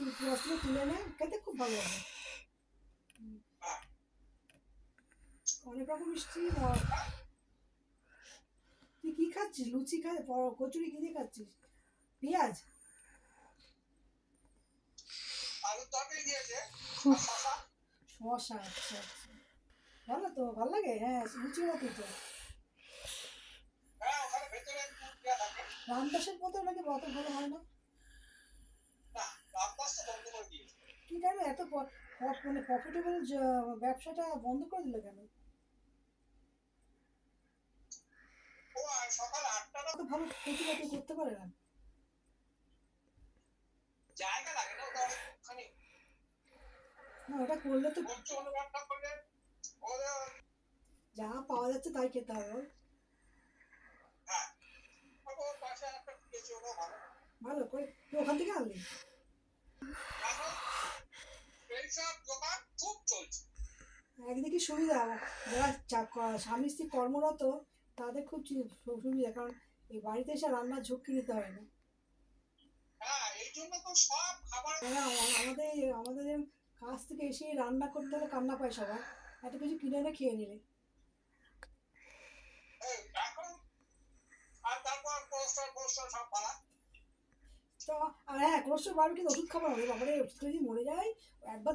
রস থেকে তুলে নেয়, খেতে খুব ভালো লাগে। অনেক রকম মিষ্টি। তুই কি খাচ্ছিস? লুচি কচুরি কি দিয়ে খাচ্ছিস? পেঁয়াজ? শসা, আচ্ছা আচ্ছা, ভালো তো, ভালো লাগে। হ্যাঁ, লুচির মতোই তো। রামদাসের মতো নাকি অত ভালো হয় না? কি কেন এত মানে প্রফিটেবল ব্যবসাটা বন্ধ করে দিল কেন? তো ভালো কচুরি করতে পারে না? না, ওটা করলে তো যা পাওয়া যাচ্ছে তাই খেতে হবে। ভালো করে ওখান থেকে আনলি? একদিকে সুবিধা, যারা স্বামী স্ত্রী কর্মরত তাদের খুব সুবিধা, কারণ এই বাড়িতে এসে রান্নার ঝক্কি নিতে হয় না। আমাদের আমাদের কাছ থেকে এসে রান্না করতে হলে কান্না পায় সবাই, এত কিছু কিনে এনে খেয়ে নিলে। তো আর হ্যাঁ, কোলেস্ট্রল বাড়বে, কিন্তু ওষুধ খাবো না বাবারে, ওষুধ খেলে যদি মরে যায় একবার